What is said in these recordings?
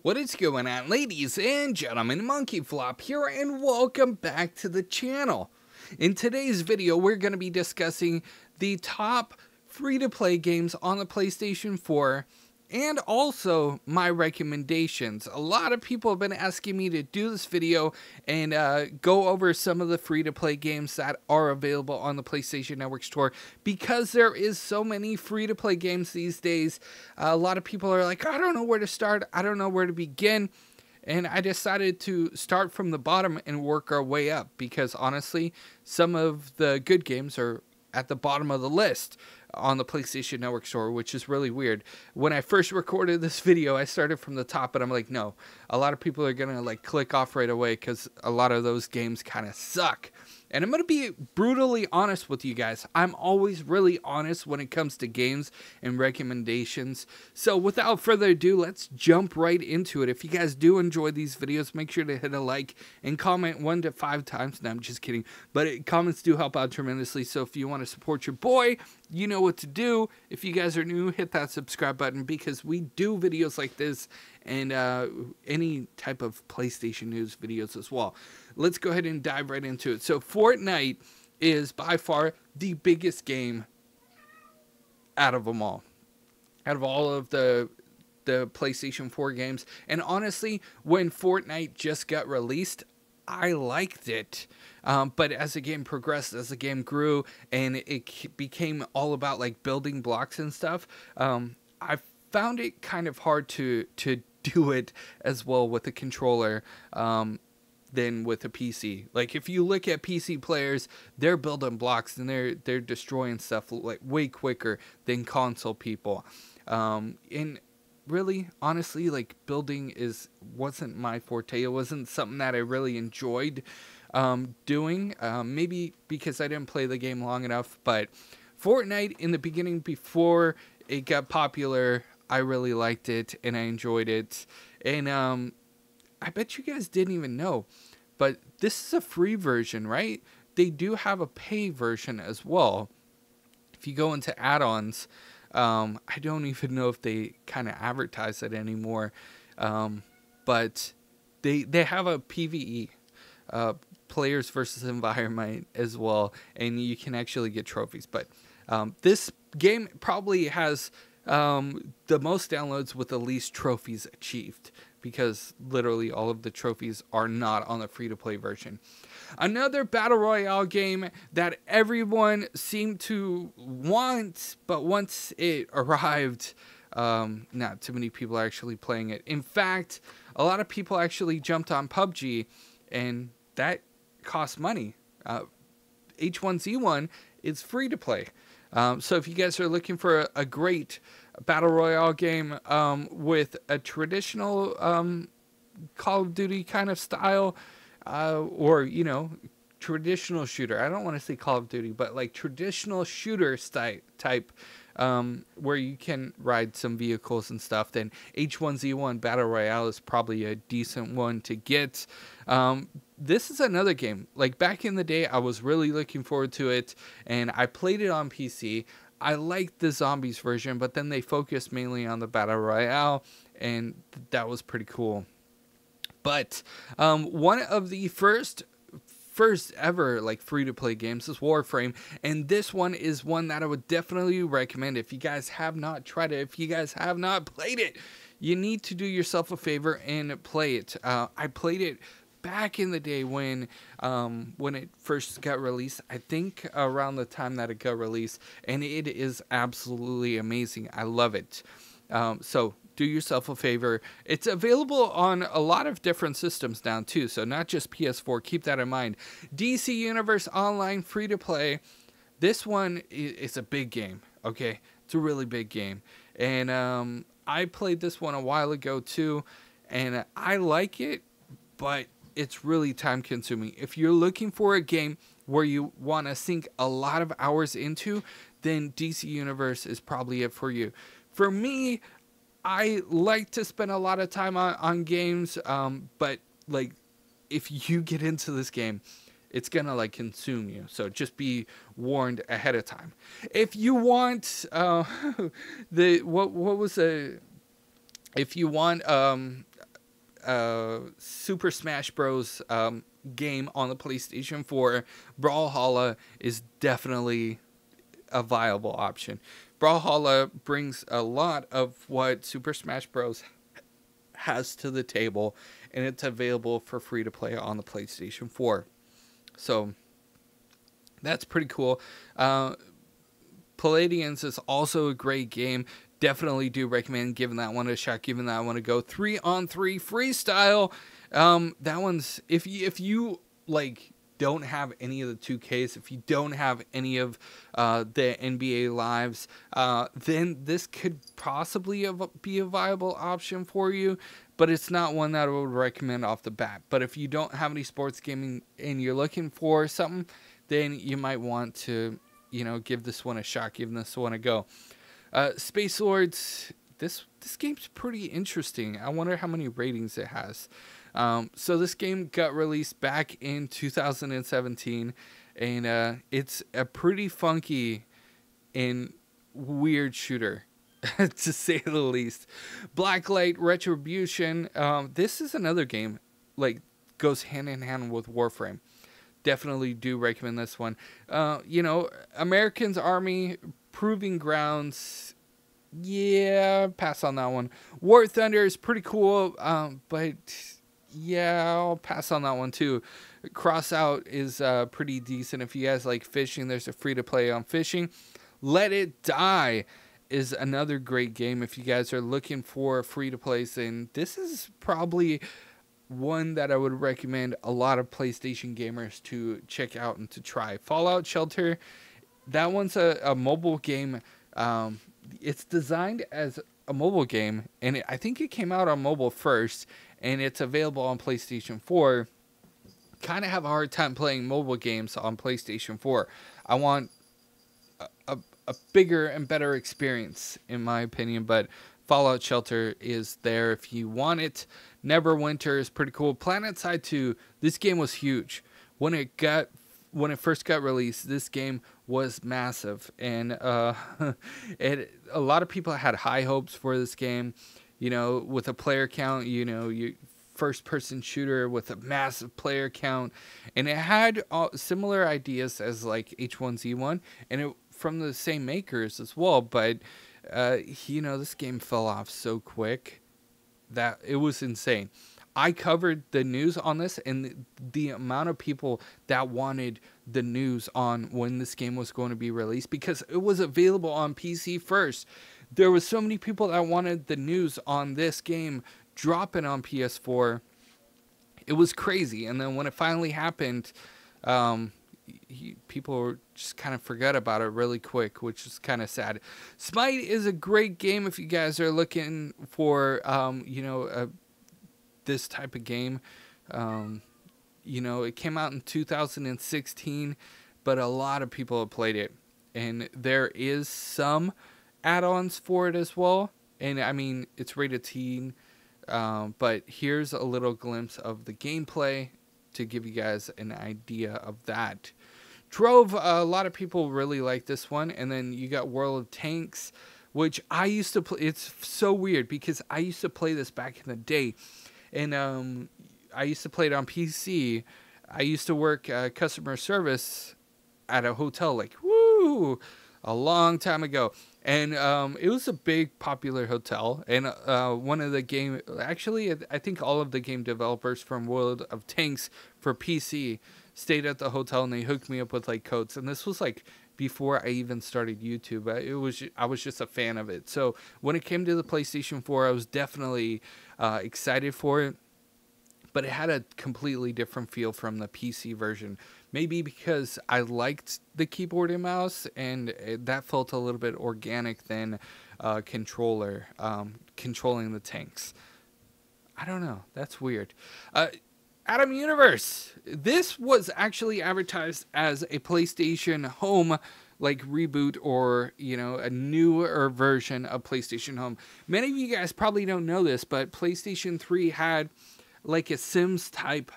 What is going on, ladies and gentlemen? MonkeyFlop here, and welcome back to the channel. In today's video, we're going to be discussing the top free-to-play games on the PlayStation 4, and also my recommendations. A lot of people have been asking me to do this video and go over some of the free-to-play games that are available on the PlayStation Network store, because there is so many free-to-play games these days. A lot of people are like, I don't know where to start, I don't know where to begin. And I decided to start from the bottom and work our way up, because honestly, some of the good games are at the bottom of the list on the PlayStation Network store, which is really weird. When I first recorded this video, I started from the top, but I'm like, no, a lot of people are gonna like click off right away because a lot of those games kind of suck. And I'm going to be brutally honest with you guys. I'm always really honest when it comes to games and recommendations. So without further ado, let's jump right into it. If you guys do enjoy these videos, make sure to hit a like and comment 1 to 5 times. No, I'm just kidding. But comments do help out tremendously. So if you want to support your boy, you know what to do. If you guys are new, hit that subscribe button, because we do videos like this and any type of PlayStation news videos as well. Let's go ahead and dive right into it. So Fortnite is by far the biggest game out of them all. Out of all of the PlayStation 4 games. And honestly, when Fortnite just got released, I liked it. But as the game progressed, as the game grew, and it became all about like building blocks and stuff, I found it kind of hard to do it as well with a controller than with a PC. Like if you look at PC players, they're building blocks and they're destroying stuff like way quicker than console people. And really, honestly, like building wasn't my forte. It wasn't something that I really enjoyed doing. Maybe because I didn't play the game long enough. But Fortnite in the beginning, before it got popular, I really liked it and I enjoyed it. And I bet you guys didn't even know, but this is a free version, right? They do have a pay version as well. If you go into add-ons, I don't even know if they kind of advertise it anymore, but they have a PvE, players versus environment as well, and you can actually get trophies. But this game probably has the most downloads with the least trophies achieved, because literally all of the trophies are not on the free-to-play version. Another battle royale game that everyone seemed to want, but once it arrived, not too many people are actually playing it. In fact, a lot of people actually jumped on PUBG, and that costs money. H1Z1 is free to play. So if you guys are looking for a great battle royale game with a traditional Call of Duty kind of style, or, you know, traditional shooter. I don't want to say Call of Duty, but like traditional shooter type, where you can ride some vehicles and stuff, then H1Z1 Battle Royale is probably a decent one to get. This is another game. Like back in the day, I was really looking forward to it, and I played it on PC. I liked the zombies version, but then they focused mainly on the Battle Royale, and that was pretty cool. But one of the first ever like free-to-play games is Warframe, and this one is one that I would definitely recommend. If you guys have not tried it, if you guys have not played it, you need to do yourself a favor and play it. I played it back in the day when it first got released. I think around the time that it got released, and it is absolutely amazing. I love it. So do yourself a favor. It's available on a lot of different systems now too, so not just PS4. Keep that in mind. DC Universe Online free to play. This one is a big game. Okay, it's a really big game, and I played this one a while ago too, and I like it, but it's really time consuming. If you're looking for a game where you want to sink a lot of hours into, then DC Universe is probably it for you. For me, I like to spend a lot of time on games, but like if you get into this game, it's gonna like consume you. So just be warned ahead of time. If you want what was if you want Super Smash Bros. Game on the PlayStation 4, Brawlhalla is definitely a viable option. Brawlhalla brings a lot of what Super Smash Bros. Has to the table, and it's available for free to play on the PlayStation 4. So that's pretty cool. Palladians is also a great game. Definitely do recommend giving that one a shot, giving that one a go. 3-on-3 freestyle. That one's, if you like don't have any of the 2Ks, if you don't have any of the NBA lives, then this could possibly be a viable option for you, but it's not one that I would recommend off the bat. But if you don't have any sports gaming and you're looking for something, then you might want to, you know, give this one a shot, give this one a go. Space Lords, this game's pretty interesting. I wonder how many ratings it has. So this game got released back in 2017, and it's a pretty funky and weird shooter, to say the least. Blacklight Retribution, this is another game, like, goes hand in hand with Warframe. Definitely do recommend this one. You know, Americans Army, Proving Grounds, yeah, pass on that one. War Thunder is pretty cool, but yeah, I'll pass on that one too. Crossout is pretty decent. If you guys like fishing, there's a free-to-play on fishing. Let It Die is another great game. If you guys are looking for free-to-plays, then this is probably one that I would recommend a lot of PlayStation gamers to check out and to try. Fallout Shelter, that one's a mobile game. It's designed as a mobile game, and I think it came out on mobile first, and it's available on PlayStation 4. Kind of have a hard time playing mobile games on PlayStation 4. I want a bigger and better experience, in my opinion, but Fallout Shelter is there if you want it. Neverwinter is pretty cool. PlanetSide 2, this game was huge. When it first got released, this game was massive, and a lot of people had high hopes for this game. You know, with a player count, you know, first-person shooter with a massive player count, and it had similar ideas as like H1Z1, and it from the same makers as well. But you know, this game fell off so quick that it was insane. I covered the news on this, and the amount of people that wanted the news on when this game was going to be released, because it was available on PC first. There was so many people that wanted the news on this game dropping on PS4. It was crazy. And then when it finally happened, people just kind of forgot about it really quick, which is kind of sad. Smite is a great game if you guys are looking for, you know, this type of game. You know, it came out in 2016, but a lot of people have played it, and there is some add-ons for it as well. And I mean, it's rated teen, but here's a little glimpse of the gameplay to give you guys an idea of that. Trove, a lot of people really like this one. And then you got World of Tanks, which I used to play. It's so weird because I used to play this back in the day, and I used to play it on PC. I used to work customer service at a hotel, like, woo, a long time ago. And it was a big, popular hotel. And one of the game, actually, I think all of the game developers from World of Tanks for PC stayed at the hotel, and they hooked me up with, like, codes. And this was, like, before I even started YouTube. I was just a fan of it. So when it came to the PlayStation 4, I was definitely excited for it. But it had a completely different feel from the PC version. Maybe because I liked the keyboard and mouse, and that felt a little bit organic than controller controlling the tanks. I don't know. That's weird. Atom Universe. This was actually advertised as a PlayStation Home like reboot, or, you know, a newer version of PlayStation Home. Many of you guys probably don't know this, but PlayStation 3 had like a Sims type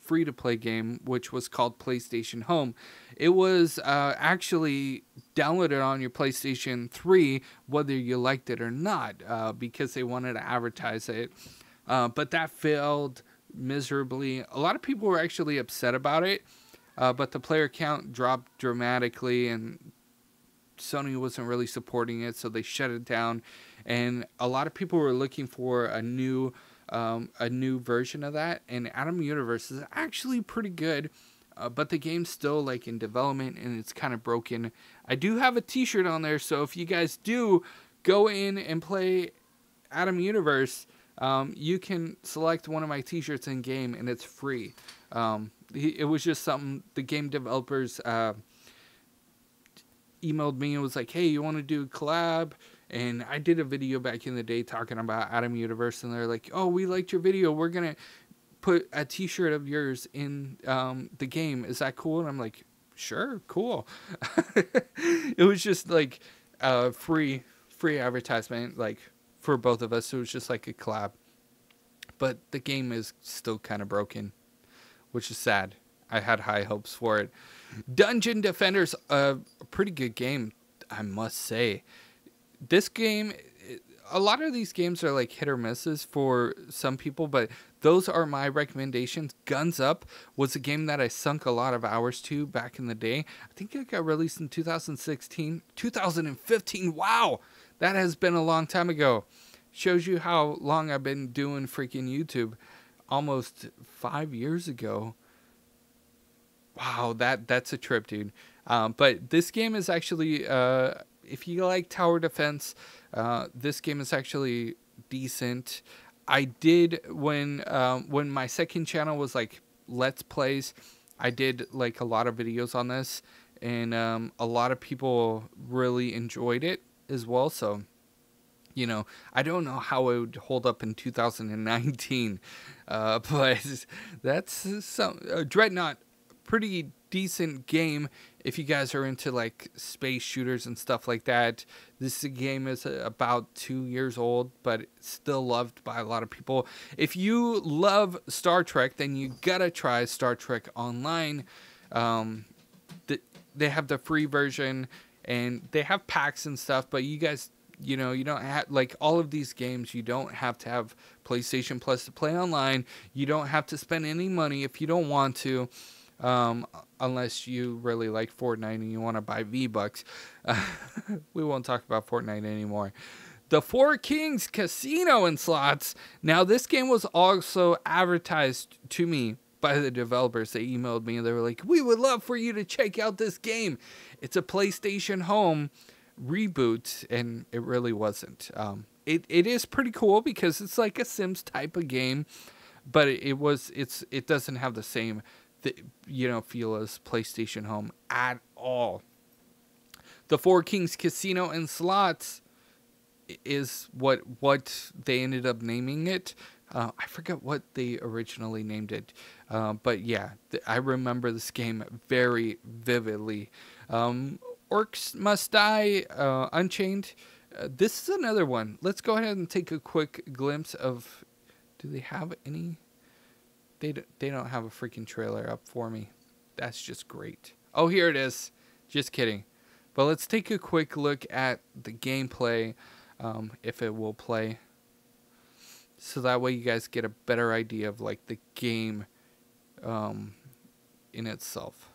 free-to-play game, which was called PlayStation Home. It was actually downloaded on your PlayStation 3, whether you liked it or not, because they wanted to advertise it. But that failed miserably. A lot of people were actually upset about it, but the player count dropped dramatically, and Sony wasn't really supporting it, so they shut it down. And a lot of people were looking for a new version of that. And Atom Universe is actually pretty good, but the game's still like in development and it's kind of broken. I do have a T-shirt on there, so if you guys do go in and play Atom Universe, you can select one of my T-shirts in game, and it's free. It was just something the game developers emailed me and was like, hey, you want to do a collab? And I did a video back in the day talking about Atom Universe, and they're like, oh, we liked your video, we're gonna put a T-shirt of yours in the game, is that cool? And I'm like, sure, cool. It was just like free advertisement, like, for both of us. So it was just like a collab, but the game is still kind of broken, which is sad. I had high hopes for it. Dungeon Defenders, a pretty good game, I must say. This game, a lot of these games are like hit or misses for some people, but those are my recommendations. Guns Up was a game that I sunk a lot of hours to back in the day. I think it got released in 2016, 2015. Wow, that has been a long time ago. Shows you how long I've been doing freaking YouTube. Almost 5 years ago. Wow, that's a trip, dude. But this game is actually, if you like tower defense, this game is actually decent. I did, when my second channel was like Let's Plays, I did like a lot of videos on this, and a lot of people really enjoyed it as well. So, you know, I don't know how it would hold up in 2019, but that's some Dreadnought. Pretty decent game if you guys are into like space shooters and stuff like that. This game is about 2 years old, but it's still loved by a lot of people. If you love Star Trek, then you gotta try Star Trek Online. They have the free version, and they have packs and stuff, but you guys, you know, you don't have, like, all of these games, you don't have to have PlayStation Plus to play online. You don't have to spend any money if you don't want to. Unless you really like Fortnite and you want to buy V-Bucks. We won't talk about Fortnite anymore. The Four Kings Casino and Slots. Now, this game was also advertised to me by the developers. They emailed me and they were like, we would love for you to check out this game. It's a PlayStation Home reboot, and it really wasn't. It is pretty cool because it's like a Sims type of game, but it doesn't have the same feel as PlayStation Home at all. The Four Kings Casino and Slots is what they ended up naming it. I forget what they originally named it, but yeah, I remember this game very vividly. Orcs Must Die, Unchained. This is another one. Let's go ahead and take a quick glimpse of. Do they have any? They don't have a freaking trailer up for me. That's just great. Oh, here it is. Just kidding. But let's take a quick look at the gameplay, if it will play. So that way you guys get a better idea of like the game in itself.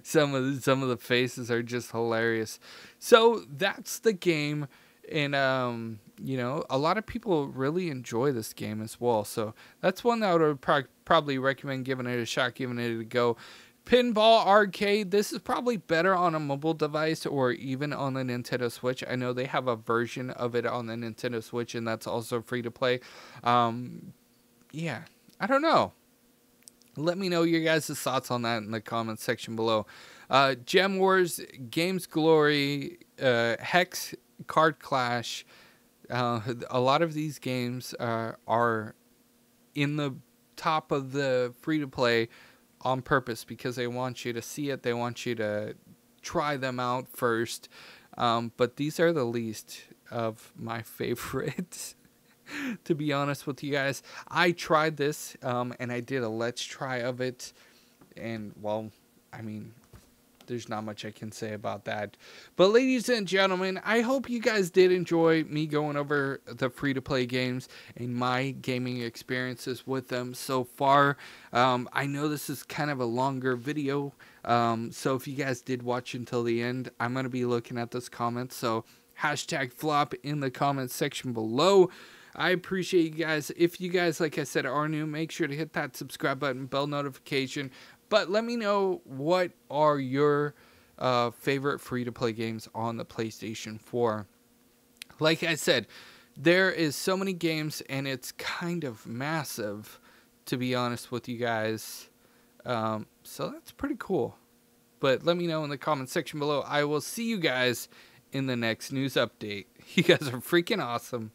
Some of the faces are just hilarious. So that's the game. And, you know, a lot of people really enjoy this game as well. So that's one that I would probably recommend giving it a shot, giving it a go. Pinball Arcade. This is probably better on a mobile device or even on the Nintendo Switch. I know they have a version of it on the Nintendo Switch, and that's also free to play. Yeah, I don't know. Let me know your guys' thoughts on that in the comments section below. Gem Wars, Games Glory, Hex, Card Clash. A lot of these games are in the top of the free-to-play on purpose because they want you to see it. They want you to try them out first. But these are the least of my favorites. to be honest with you guys. I tried this, and I did a let's try of it, and well, I mean, there's not much I can say about that. But ladies and gentlemen, I hope you guys did enjoy me going over the free-to-play games and my gaming experiences with them so far. I know this is kind of a longer video, so if you guys did watch until the end, I'm going to be looking at those comments, so hashtag flop in the comments section below. I appreciate you guys. If you guys, like I said, are new, make sure to hit that subscribe button, bell notification. But let me know, what are your favorite free-to-play games on the PlayStation 4? Like I said, there is so many games, and it's kind of massive, to be honest with you guys. So that's pretty cool. But let me know in the comment section below. I will see you guys in the next news update. You guys are freaking awesome.